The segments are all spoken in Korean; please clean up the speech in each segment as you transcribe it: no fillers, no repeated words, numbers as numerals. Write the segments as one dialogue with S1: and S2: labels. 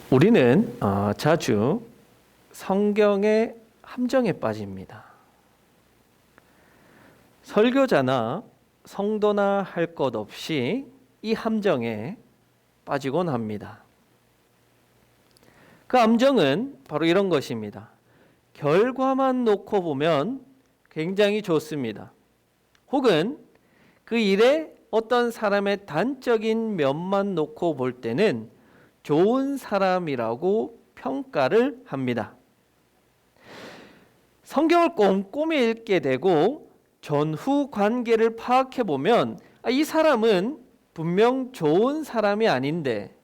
S1: 우리는 자주 성경의 함정에 빠집니다. 설교자나 성도나 할 것 없이 이 함정에 빠지곤 합니다. 그 함정은 바로 이런 것입니다. 결과만 놓고 보면 굉장히 좋습니다. 혹은 그 일에 어떤 사람의 단적인 면만 놓고 볼 때는 좋은 사람이라고 평가를 합니다. 성경을 꼼꼼히 읽게 되고 전후 관계를 파악해 보면 이 사람은 분명 좋은 사람이 아닌데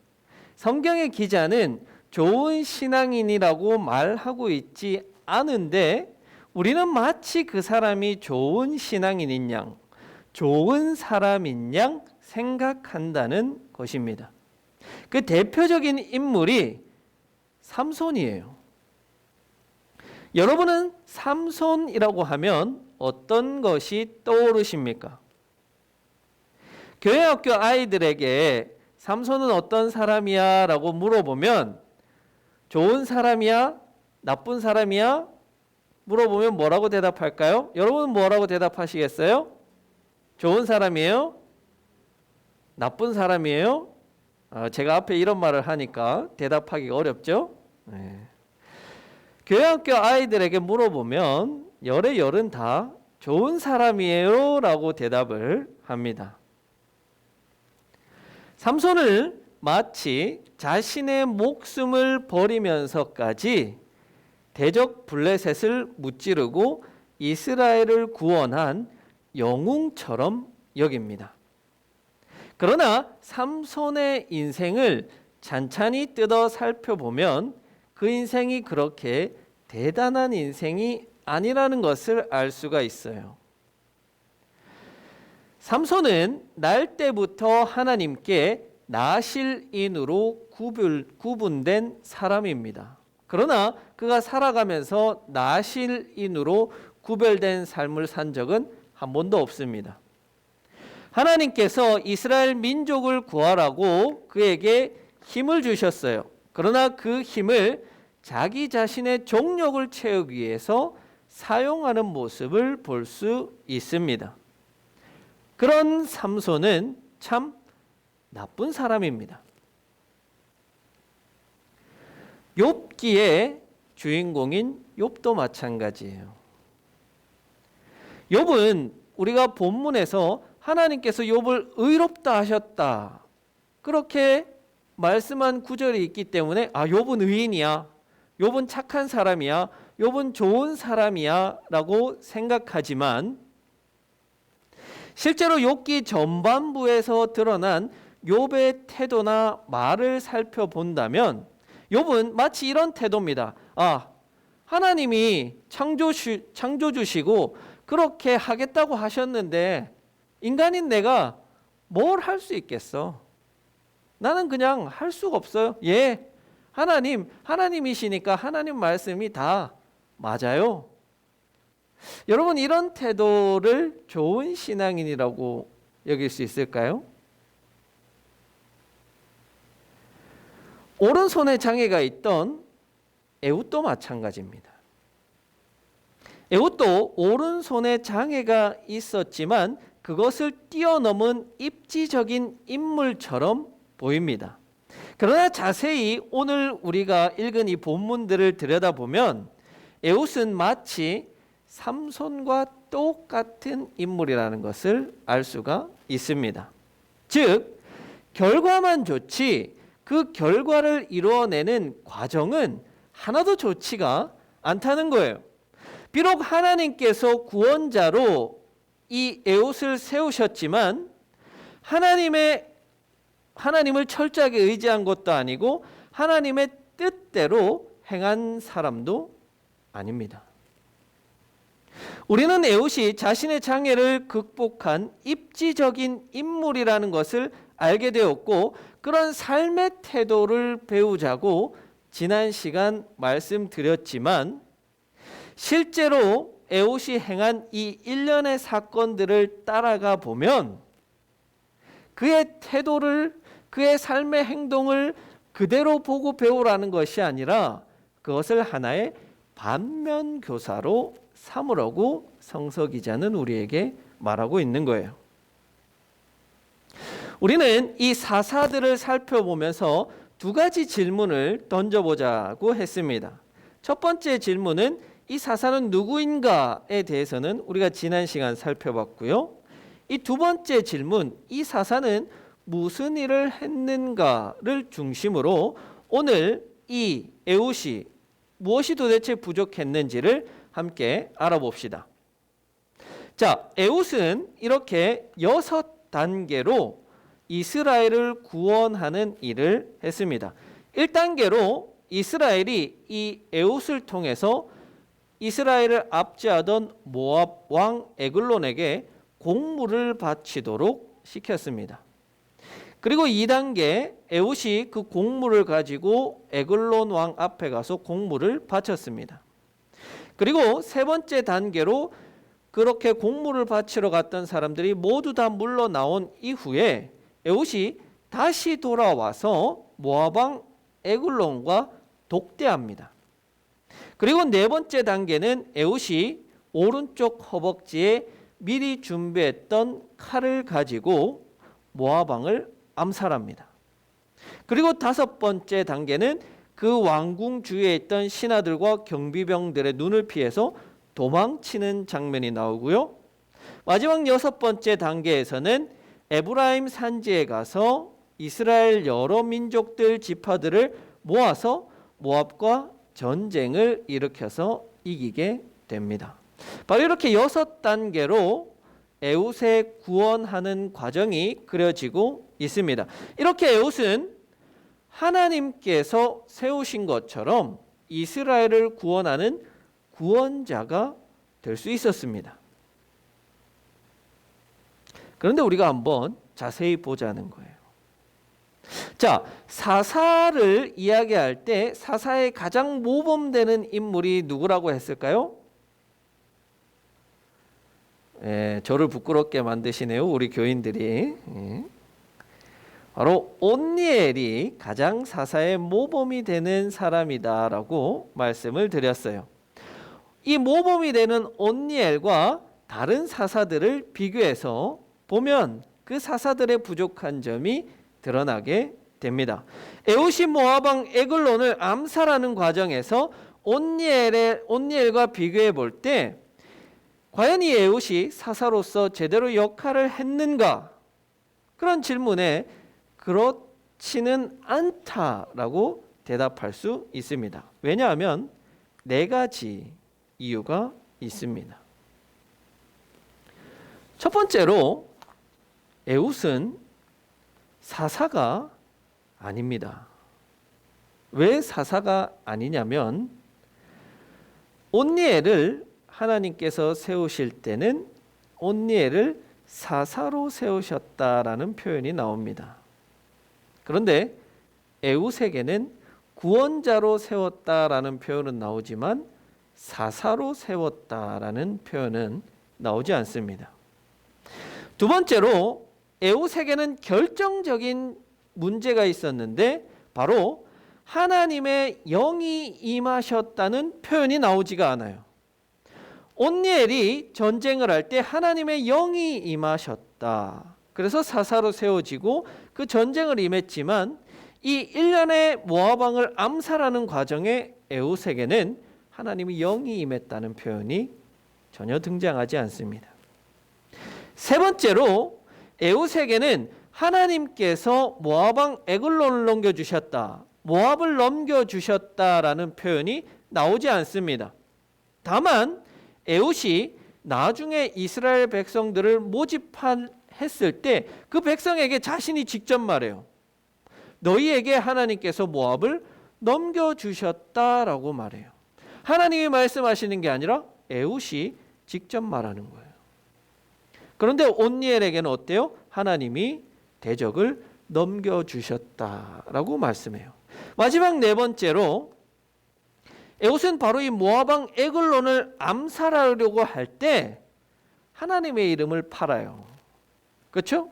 S1: 성경의 기자는 좋은 신앙인이라고 말하고 있지 않은데 우리는 마치 그 사람이 좋은 신앙인인 양, 좋은 사람인 양 생각한다는 것입니다. 그 대표적인 인물이 삼손이에요. 여러분은 삼손이라고 하면 어떤 것이 떠오르십니까? 교회학교 아이들에게 삼손은 어떤 사람이야? 라고 물어보면 좋은 사람이야? 나쁜 사람이야? 물어보면 뭐라고 대답할까요? 여러분은 뭐라고 대답하시겠어요? 좋은 사람이에요? 나쁜 사람이에요? 제가 앞에 이런 말을 하니까 대답하기가 어렵죠? 네. 교회학교 아이들에게 물어보면 열은 다 좋은 사람이에요 라고 대답을 합니다. 삼손을 마치 자신의 목숨을 버리면서까지 대적 블레셋을 무찌르고 이스라엘을 구원한 영웅처럼 여깁니다. 그러나 삼손의 인생을 찬찬히 뜯어 살펴보면 그 인생이 그렇게 대단한 인생이 아니라는 것을 알 수가 있어요. 삼손은 날 때부터 하나님께 나실인으로 구분된 사람입니다. 그러나 그가 살아가면서 나실인으로 구별된 삶을 산 적은 한 번도 없습니다. 하나님께서 이스라엘 민족을 구하라고 그에게 힘을 주셨어요. 그러나 그 힘을 자기 자신의 정욕을 채우기 위해서 사용하는 모습을 볼 수 있습니다. 그런 삼손은 참 나쁜 사람입니다. 욥기의 주인공인 욥도 마찬가지예요. 욥은 우리가 본문에서 하나님께서 욥을 의롭다 하셨다 그렇게 말씀한 구절이 있기 때문에 욥은 의인이야, 욥은 착한 사람이야, 욥은 좋은 사람이야 라고 생각하지만 실제로 욥기 전반부에서 드러난 욥의 태도나 말을 살펴본다면 욥은 마치 이런 태도입니다. 하나님이 창조주시고 그렇게 하겠다고 하셨는데 인간인 내가 뭘 할 수 있겠어? 나는 그냥 할 수가 없어요. 하나님이시니까 하나님 말씀이 다 맞아요. 여러분, 이런 태도를 좋은 신앙인이라고 여길 수 있을까요? 오른손에 장애가 있던 에훗도 마찬가지입니다. 에훗도 오른손에 장애가 있었지만 그것을 뛰어넘은 입지적인 인물처럼 보입니다. 그러나 자세히 오늘 우리가 읽은 이 본문들을 들여다보면 에훗은 마치 삼손과 똑같은 인물이라는 것을 알 수가 있습니다. 즉, 결과만 좋지 그 결과를 이루어내는 과정은 하나도 좋지가 않다는 거예요. 비록 하나님께서 구원자로 이 에훗을 세우셨지만 하나님을 철저하게 의지한 것도 아니고 하나님의 뜻대로 행한 사람도 아닙니다. 우리는 에훗이 자신의 장애를 극복한 입지적인 인물이라는 것을 알게 되었고 그런 삶의 태도를 배우자고 지난 시간 말씀드렸지만 실제로 에훗이 행한 이 일련의 사건들을 따라가 보면 그의 태도를, 그의 삶의 행동을 그대로 보고 배우라는 것이 아니라 그것을 하나의 반면교사로 삼으라고 성서 기자는 우리에게 말하고 있는 거예요. 우리는 이 사사들을 살펴보면서 두 가지 질문을 던져보자고 했습니다. 첫 번째 질문은 이 사사는 누구인가에 대해서는 우리가 지난 시간 살펴봤고요. 이 두 번째 질문, 이 사사는 무슨 일을 했는가를 중심으로 오늘 이 에훗이 무엇이 도대체 부족했는지를 함께 알아봅시다. 자, 에훗은 이렇게 6단계로 이스라엘을 구원하는 일을 했습니다. 1단계로 이스라엘이 이 에훗을 통해서 이스라엘을 압제하던 모압 왕 에글론에게 공물을 바치도록 시켰습니다. 그리고 2단계 에훗이 그 공물을 가지고 에글론 왕 앞에 가서 공물을 바쳤습니다. 그리고 세 번째 단계로 그렇게 공물을 바치러 갔던 사람들이 모두 다 물러나온 이후에 에훗이 다시 돌아와서 모압 왕 에글론과 독대합니다. 그리고 네 번째 단계는 에훗이 오른쪽 허벅지에 미리 준비했던 칼을 가지고 모압 왕을 암살합니다. 그리고 다섯 번째 단계는 그 왕궁 주위에 있던 신하들과 경비병들의 눈을 피해서 도망치는 장면이 나오고요. 마지막 여섯 번째 단계에서는 에브라임 산지에 가서 이스라엘 여러 민족들 지파들을 모아서 모압과 전쟁을 일으켜서 이기게 됩니다. 바로 이렇게 6단계로 에훗의 구원하는 과정이 그려지고 있습니다. 이렇게 에훗은 하나님께서 세우신 것처럼 이스라엘을 구원하는 구원자가 될 수 있었습니다. 그런데 우리가 한번 자세히 보자는 거예요. 자, 사사를 이야기할 때 사사의 가장 모범되는 인물이 누구라고 했을까요? 저를 부끄럽게 만드시네요, 우리 교인들이. 바로 온니엘이 가장 사사의 모범이 되는 사람이다라고 말씀을 드렸어요. 이 모범이 되는 온니엘과 다른 사사들을 비교해서 보면 그 사사들의 부족한 점이 드러나게 됩니다. 에훗이 모압 왕 에글론을 암살하는 과정에서 온니엘과 비교해 볼 때 과연 이 에훗이 사사로서 제대로 역할을 했는가? 그런 질문에 그렇지는 않다라고 대답할 수 있습니다. 왜냐하면 네 가지 이유가 있습니다. 첫 번째로 에훗은 사사가 아닙니다. 왜 사사가 아니냐면 온니엘을 하나님께서 세우실 때는 온니엘을 사사로 세우셨다라는 표현이 나옵니다. 그런데 에훗에게는 구원자로 세웠다라는 표현은 나오지만 사사로 세웠다라는 표현은 나오지 않습니다. 두 번째로 에훗에게는 결정적인 문제가 있었는데 바로 하나님의 영이 임하셨다는 표현이 나오지가 않아요. 온니엘이 전쟁을 할 때 하나님의 영이 임하셨다. 그래서 사사로 세워지고 그 전쟁을 임했지만 이 일련의 모압 왕을 암살하는 과정에 에훗에게는 하나님의 영이 임했다는 표현이 전혀 등장하지 않습니다. 세 번째로 에훗에게는 하나님께서 모압 왕 에글론을 넘겨주셨다, 모압을 넘겨주셨다라는 표현이 나오지 않습니다. 다만 에훗이 나중에 이스라엘 백성들을 모집했을 때 그 백성에게 자신이 직접 말해요. 너희에게 하나님께서 모압을 넘겨주셨다라고 말해요. 하나님이 말씀하시는 게 아니라 에훗이 직접 말하는 거예요. 그런데 온니엘에게는 어때요? 하나님이 대적을 넘겨주셨다라고 말씀해요. 마지막 네 번째로 에훗은 바로 이 모압 왕 에글론을 암살하려고 할 때 하나님의 이름을 팔아요. 그렇죠?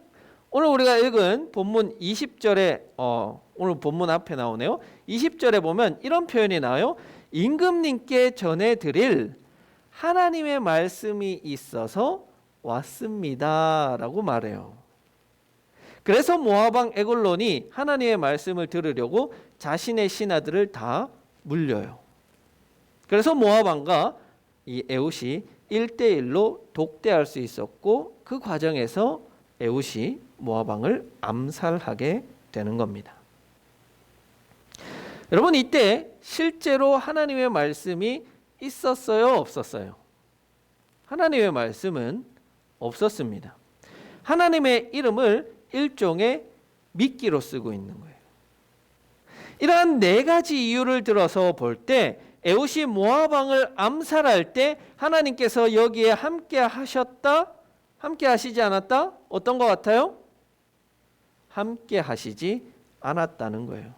S1: 오늘 우리가 읽은 본문 20절에 오늘 본문 앞에 나오네요. 20절에 보면 이런 표현이 나와요. 임금님께 전해드릴 하나님의 말씀이 있어서 왔습니다 라고 말해요. 그래서 모압 왕 에글론이 하나님의 말씀을 들으려고 자신의 신하들을 다 물려요. 그래서 모압 왕과 이 에훗이 1대1로 독대할 수 있었고, 그 과정에서 에훗이 모압 왕을 암살하게 되는 겁니다. 여러분, 이때 실제로 하나님의 말씀이 있었어요, 없었어요? 하나님의 말씀은 없었습니다. 하나님의 이름을 일종의 미끼로 쓰고 있는 거예요. 이러한 네 가지 이유를 들어서 볼 때 에훗이 모압 왕을 암살할 때 하나님께서 여기에 함께 하셨다? 함께 하시지 않았다? 어떤 것 같아요? 함께 하시지 않았다는 거예요.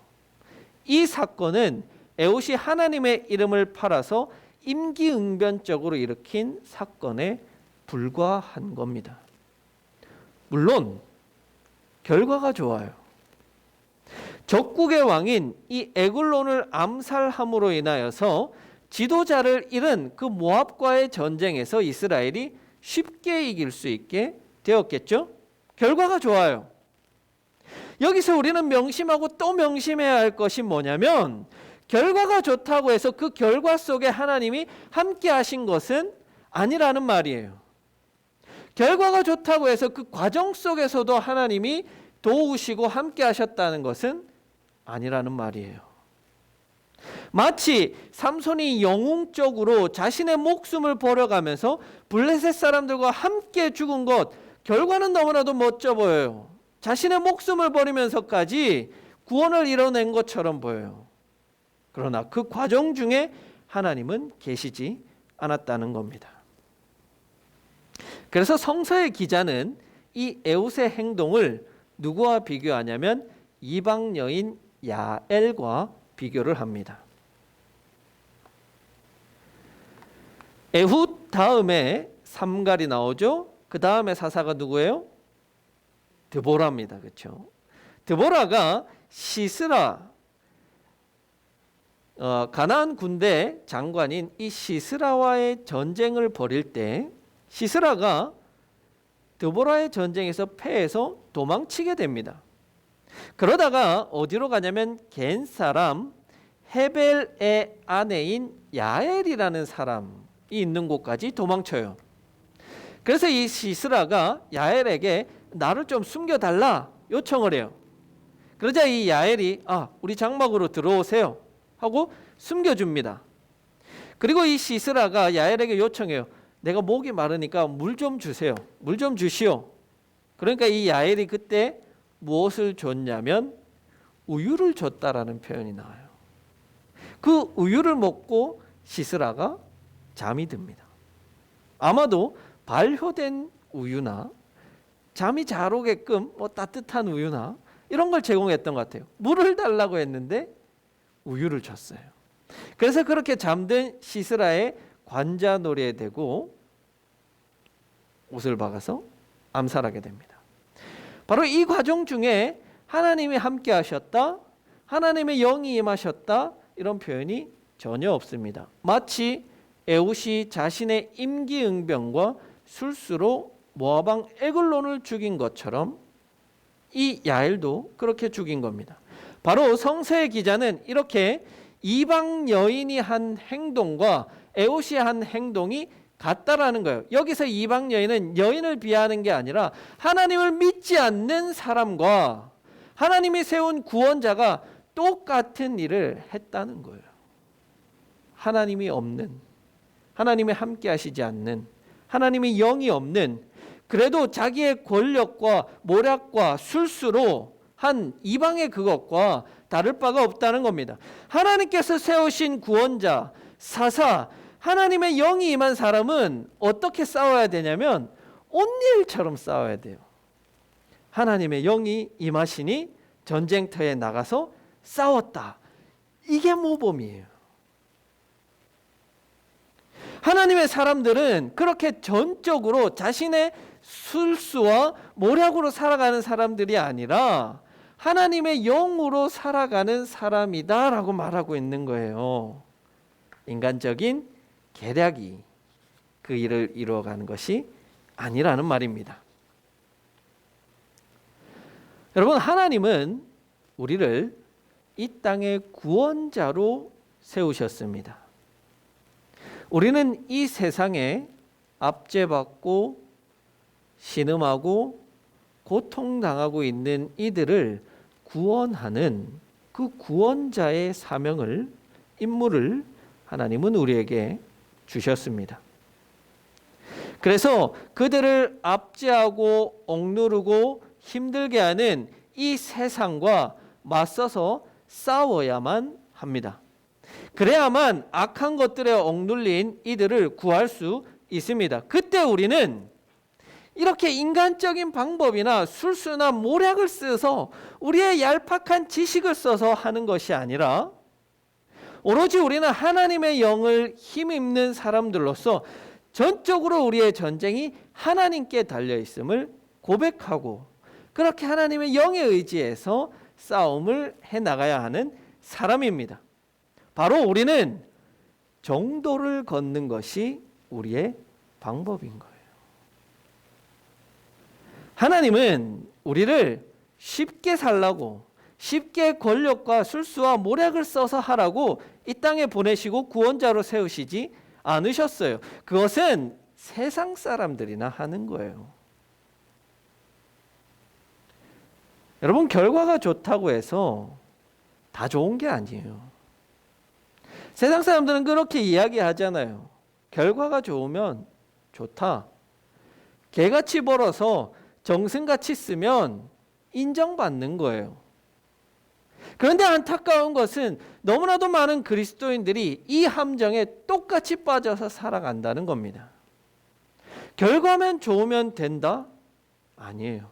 S1: 이 사건은 에훗이 하나님의 이름을 팔아서 임기응변적으로 일으킨 사건에 불과한 겁니다. 물론 결과가 좋아요. 적국의 왕인 이 에글론을 암살함으로 인하여서 지도자를 잃은 그 모압과의 전쟁에서 이스라엘이 쉽게 이길 수 있게 되었겠죠? 결과가 좋아요. 여기서 우리는 명심하고 또 명심해야 할 것이 뭐냐면, 결과가 좋다고 해서 그 결과 속에 하나님이 함께 하신 것은 아니라는 말이에요. 결과가 좋다고 해서 그 과정 속에서도 하나님이 도우시고 함께 하셨다는 것은 아니라는 말이에요. 마치 삼손이 영웅적으로 자신의 목숨을 버려가면서 블레셋 사람들과 함께 죽은 것, 결과는 너무나도 멋져 보여요. 자신의 목숨을 버리면서까지 구원을 이뤄낸 것처럼 보여요. 그러나 그 과정 중에 하나님은 계시지 않았다는 겁니다. 그래서 성서의 기자는 이 에훗의 행동을 누구와 비교하냐면 이방 여인 야엘과 비교를 합니다. 에훗 다음에 삼갈이 나오죠. 그 다음에 사사가 누구예요? 드보라입니다. 그렇죠? 드보라가 시스라, 가나안 군대 장관인 이 시스라와의 전쟁을 벌일 때 시스라가 드보라의 전쟁에서 패해서 도망치게 됩니다. 그러다가 어디로 가냐면 겐 사람 헤벨의 아내인 야엘이라는 사람이 있는 곳까지 도망쳐요. 그래서 이 시스라가 야엘에게 나를 좀 숨겨달라 요청을 해요. 그러자 이 야엘이 우리 장막으로 들어오세요 하고 숨겨줍니다. 그리고 이 시스라가 야엘에게 요청해요. 내가 목이 마르니까 물 좀 주세요. 물 좀 주시오. 그러니까 이 야엘이 그때 무엇을 줬냐면 우유를 줬다라는 표현이 나와요. 그 우유를 먹고 시스라가 잠이 듭니다. 아마도 발효된 우유나 잠이 잘 오게끔 따뜻한 우유나 이런 걸 제공했던 것 같아요. 물을 달라고 했는데 우유를 줬어요. 그래서 그렇게 잠든 시스라의 관자놀이에 대고 옷을 박아서 암살하게 됩니다. 바로 이 과정 중에 하나님이 함께 하셨다, 하나님의 영이 임하셨다, 이런 표현이 전혀 없습니다. 마치 에훗이 자신의 임기응변과 술수로 모압 왕 에글론을 죽인 것처럼 이 야엘도 그렇게 죽인 겁니다. 바로 성서의 기자는 이렇게 이방 여인이 한 행동과 에훗이 한 행동이 같다라는 거예요. 여기서 이방 여인은 여인을 비하하는 게 아니라 하나님을 믿지 않는 사람과 하나님이 세운 구원자가 똑같은 일을 했다는 거예요. 하나님이 없는, 하나님이 함께 하시지 않는, 하나님의 영이 없는, 그래도 자기의 권력과 모략과 술수로 한 이방의 그것과 다를 바가 없다는 겁니다. 하나님께서 세우신 구원자, 사사, 하나님의 영이 임한 사람은 어떻게 싸워야 되냐면 온니엘처럼 싸워야 돼요. 하나님의 영이 임하시니 전쟁터에 나가서 싸웠다. 이게 모범이에요. 하나님의 사람들은 그렇게 전적으로 자신의 술수와 모략으로 살아가는 사람들이 아니라 하나님의 영으로 살아가는 사람이다라고 말하고 있는 거예요. 인간적인 계략이 그 일을 이루어가는 것이 아니라는 말입니다. 여러분, 하나님은 우리를 이 땅의 구원자로 세우셨습니다. 우리는 이 세상에 압제받고 신음하고 고통당하고 있는 이들을 구원하는 그 구원자의 사명을, 임무를 하나님은 우리에게 주셨습니다. 그래서 그들을 압제하고 억누르고 힘들게 하는 이 세상과 맞서서 싸워야만 합니다. 그래야만 악한 것들에 억눌린 이들을 구할 수 있습니다. 그때 우리는 이렇게 인간적인 방법이나 술수나 모략을 써서 우리의 얄팍한 지식을 써서 하는 것이 아니라 오로지 우리는 하나님의 영을 힘입는 사람들로서 전적으로 우리의 전쟁이 하나님께 달려 있음을 고백하고 그렇게 하나님의 영에 의지해서 싸움을 해나가야 하는 사람입니다. 바로 우리는 정도를 걷는 것이 우리의 방법인 거예요. 하나님은 우리를 쉽게 살라고, 쉽게 권력과 술수와 모략을 써서 하라고 이 땅에 보내시고 구원자로 세우시지 않으셨어요. 그것은 세상 사람들이나 하는 거예요. 여러분, 결과가 좋다고 해서 다 좋은 게 아니에요. 세상 사람들은 그렇게 이야기하잖아요. 결과가 좋으면 좋다. 개같이 벌어서 정승같이 쓰면 인정받는 거예요. 그런데 안타까운 것은 너무나도 많은 그리스도인들이 이 함정에 똑같이 빠져서 살아간다는 겁니다. 결과만 좋으면 된다? 아니에요.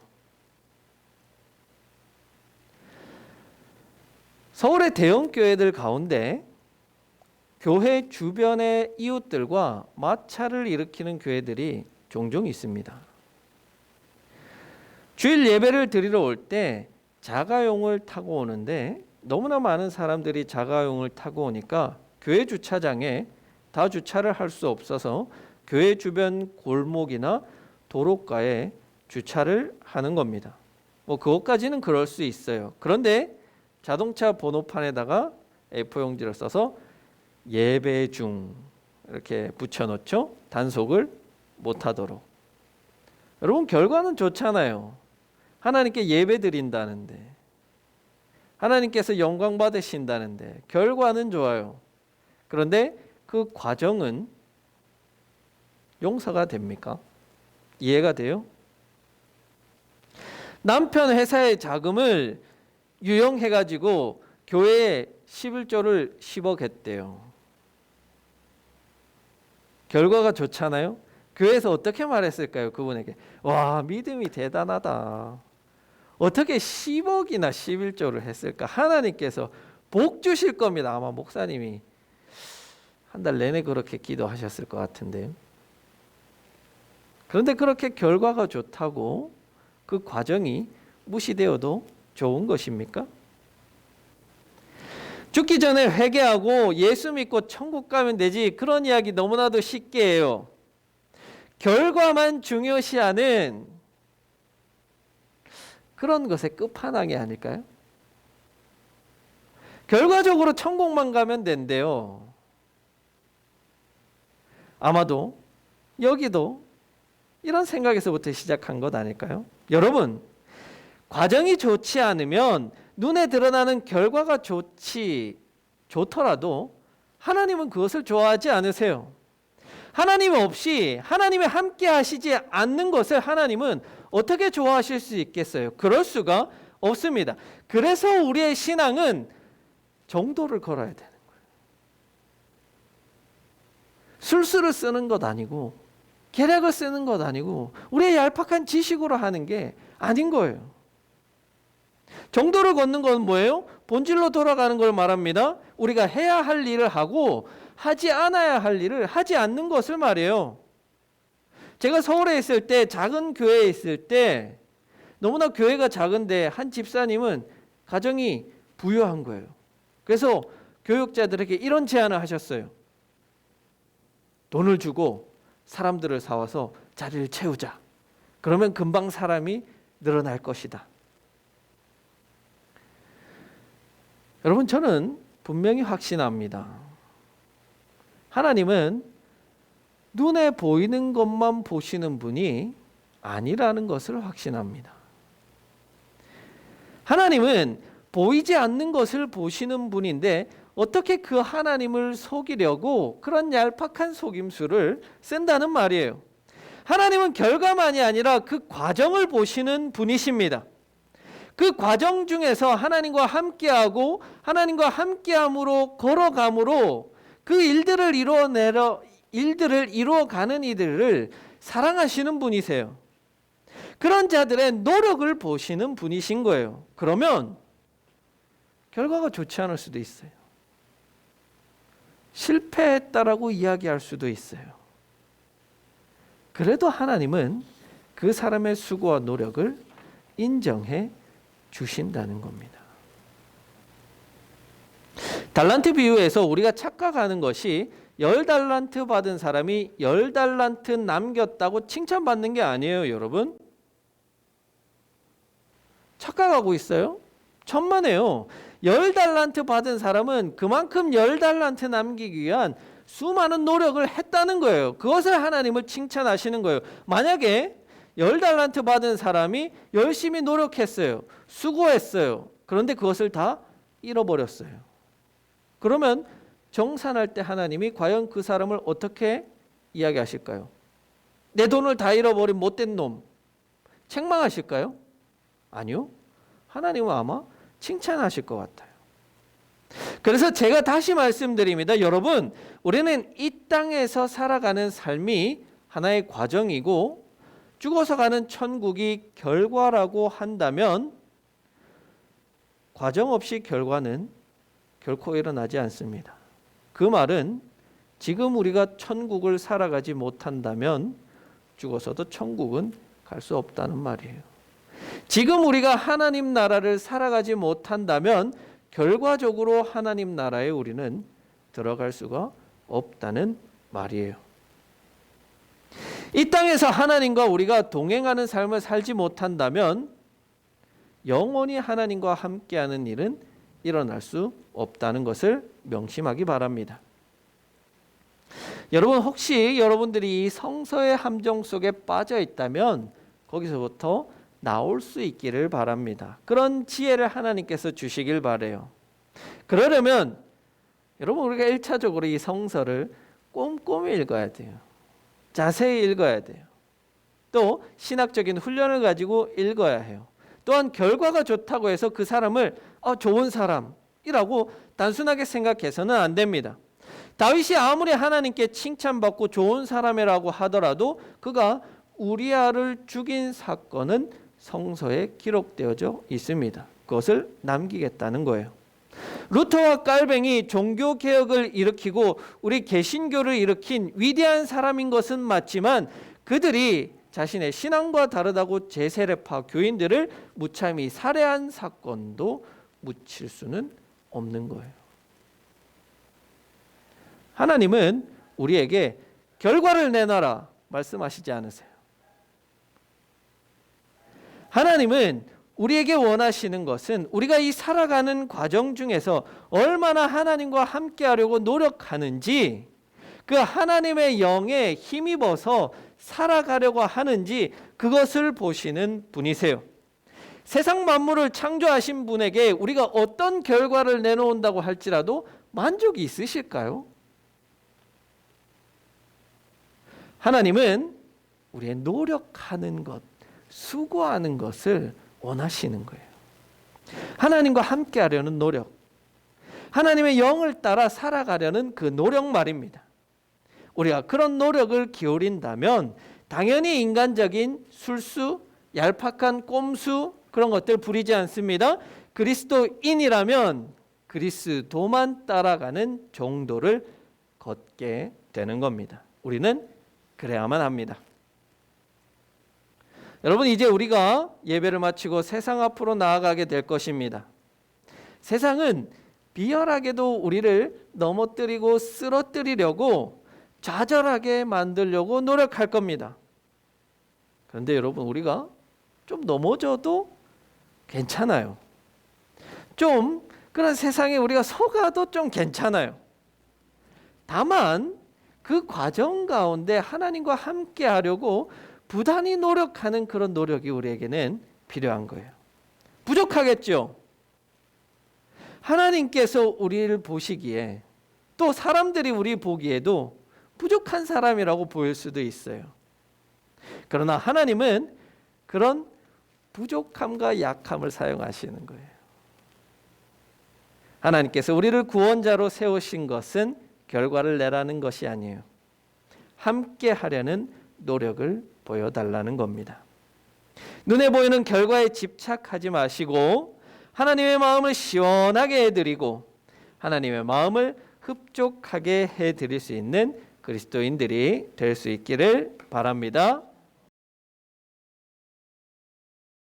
S1: 서울의 대형 교회들 가운데 교회 주변의 이웃들과 마찰을 일으키는 교회들이 종종 있습니다. 주일 예배를 드리러 올 때 자가용을 타고 오는데 너무나 많은 사람들이 자가용을 타고 오니까 교회 주차장에 다 주차를 할 수 없어서 교회 주변 골목이나 도로가에 주차를 하는 겁니다. 그것까지는 그럴 수 있어요. 그런데 자동차 번호판에다가 A4용지를 써서 예배 중 이렇게 붙여놓죠. 단속을 못하도록. 여러분, 결과는 좋잖아요. 하나님께 예배 드린다는데, 하나님께서 영광 받으신다는데 결과는 좋아요. 그런데 그 과정은 용서가 됩니까? 이해가 돼요? 남편 회사의 자금을 유용해가지고 교회에 11조를 10억 했대요. 결과가 좋잖아요. 교회에서 어떻게 말했을까요? 그분에게 와, 믿음이 대단하다. 어떻게 10억이나 11조를 했을까? 하나님께서 복 주실 겁니다. 아마 목사님이 한 달 내내 그렇게 기도하셨을 것 같은데. 그런데 그렇게 결과가 좋다고 그 과정이 무시되어도 좋은 것입니까? 죽기 전에 회개하고 예수 믿고 천국 가면 되지, 그런 이야기 너무나도 쉽게 해요. 결과만 중요시하는 그런 것의 끝판왕이 아닐까요? 결과적으로 천국만 가면 된대요. 아마도 여기도 이런 생각에서부터 시작한 것 아닐까요? 여러분, 과정이 좋지 않으면 눈에 드러나는 결과가 좋더라도 하나님은 그것을 좋아하지 않으세요. 하나님 없이 하나님이 함께 하시지 않는 것을 하나님은 어떻게 좋아하실 수 있겠어요? 그럴 수가 없습니다. 그래서 우리의 신앙은 정도를 걸어야 되는 거예요. 술수를 쓰는 것 아니고 계략을 쓰는 것 아니고 우리의 얄팍한 지식으로 하는 게 아닌 거예요. 정도를 걷는 건 뭐예요? 본질로 돌아가는 걸 말합니다. 우리가 해야 할 일을 하고 하지 않아야 할 일을 하지 않는 것을 말해요. 제가 서울에 있을 때, 작은 교회에 있을 때, 너무나 교회가 작은데 한 집사님은 가정이 부유한 거예요. 그래서 교육자들에게 이런 제안을 하셨어요. 돈을 주고 사람들을 사와서 자리를 채우자. 그러면 금방 사람이 늘어날 것이다. 여러분, 저는 분명히 확신합니다. 하나님은 눈에 보이는 것만 보시는 분이 아니라는 것을 확신합니다. 하나님은 보이지 않는 것을 보시는 분인데 어떻게 그 하나님을 속이려고 그런 얄팍한 속임수를 쓴다는 말이에요. 하나님은 결과만이 아니라 그 과정을 보시는 분이십니다. 그 과정 중에서 하나님과 함께하고 하나님과 함께함으로 걸어감으로 그 일들을 이루어가는 이들을 사랑하시는 분이세요. 그런 자들의 노력을 보시는 분이신 거예요. 그러면 결과가 좋지 않을 수도 있어요. 실패했다라고 이야기할 수도 있어요. 그래도 하나님은 그 사람의 수고와 노력을 인정해 주신다는 겁니다. 달란트 비유에서 우리가 착각하는 것이 10달란트 받은 사람이 10달란트 남겼다고 칭찬받는 게 아니에요, 여러분. 착각하고 있어요. 천만에요. 10달란트 받은 사람은 그만큼 10달란트 남기기 위한 수많은 노력을 했다는 거예요. 그것을 하나님을 칭찬하시는 거예요. 만약에 10달란트 받은 사람이 열심히 노력했어요. 수고했어요. 그런데 그것을 다 잃어버렸어요. 그러면 정산할 때 하나님이 과연 그 사람을 어떻게 이야기하실까요? 내 돈을 다 잃어버린 못된 놈. 책망하실까요? 아니요. 하나님은 아마 칭찬하실 것 같아요. 그래서 제가 다시 말씀드립니다. 여러분, 우리는 이 땅에서 살아가는 삶이 하나의 과정이고 죽어서 가는 천국이 결과라고 한다면 과정 없이 결과는 결코 일어나지 않습니다. 그 말은 지금 우리가 천국을 살아가지 못한다면 죽어서도 천국은 갈 수 없다는 말이에요. 지금 우리가 하나님 나라를 살아가지 못한다면 결과적으로 하나님 나라에 우리는 들어갈 수가 없다는 말이에요. 이 땅에서 하나님과 우리가 동행하는 삶을 살지 못한다면 영원히 하나님과 함께하는 일은 일어날 수 없다는 것을 명심하기 바랍니다. 여러분, 혹시 여러분들이 이 성서의 함정 속에 빠져 있다면 거기서부터 나올 수 있기를 바랍니다. 그런 지혜를 하나님께서 주시길 바라요. 그러려면 여러분, 우리가 1차적으로 이 성서를 꼼꼼히 읽어야 돼요. 자세히 읽어야 돼요. 또 신학적인 훈련을 가지고 읽어야 해요. 또한 결과가 좋다고 해서 그 사람을 좋은 사람이라고 단순하게 생각해서는 안 됩니다. 다윗이 아무리 하나님께 칭찬받고 좋은 사람이라고 하더라도 그가 우리아를 죽인 사건은 성서에 기록되어져 있습니다. 그것을 남기겠다는 거예요. 루터와 깔뱅이 종교개혁을 일으키고 우리 개신교를 일으킨 위대한 사람인 것은 맞지만 그들이 자신의 신앙과 다르다고 제세례파 교인들을 무참히 살해한 사건도 묻힐 수는 없는 거예요. 하나님은 우리에게 결과를 내놔라 말씀하시지 않으세요. 하나님은 우리에게 원하시는 것은 우리가 이 살아가는 과정 중에서 얼마나 하나님과 함께하려고 노력하는지, 그 하나님의 영에 힘입어서 살아가려고 하는지 그것을 보시는 분이세요. 세상 만물을 창조하신 분에게 우리가 어떤 결과를 내놓는다고 할지라도 만족이 있으실까요? 하나님은 우리의 노력하는 것, 수고하는 것을 원하시는 거예요. 하나님과 함께하려는 노력, 하나님의 영을 따라 살아가려는 그 노력 말입니다. 우리가 그런 노력을 기울인다면 당연히 인간적인 술수, 얄팍한 꼼수 그런 것들 부리지 않습니다. 그리스도인이라면 그리스도만 따라가는 정도를 걷게 되는 겁니다. 우리는 그래야만 합니다. 여러분, 이제 우리가 예배를 마치고 세상 앞으로 나아가게 될 것입니다. 세상은 비열하게도 우리를 넘어뜨리고 쓰러뜨리려고 좌절하게 만들려고 노력할 겁니다. 그런데 여러분, 우리가 좀 넘어져도 괜찮아요. 좀 그런 세상에 우리가 속아도 좀 괜찮아요. 다만 그 과정 가운데 하나님과 함께 하려고 부단히 노력하는 그런 노력이 우리에게는 필요한 거예요. 부족하겠죠? 하나님께서 우리를 보시기에, 또 사람들이 우리 보기에도 부족한 사람이라고 보일 수도 있어요. 그러나 하나님은 그런 부족함과 약함을 사용하시는 거예요. 하나님께서 우리를 구원자로 세우신 것은 결과를 내라는 것이 아니에요. 함께 하려는 노력을 보여달라는 겁니다. 눈에 보이는 결과에 집착하지 마시고 하나님의 마음을 시원하게 해드리고 하나님의 마음을 흡족하게 해드릴 수 있는 그리스도인들이 될 수 있기를 바랍니다.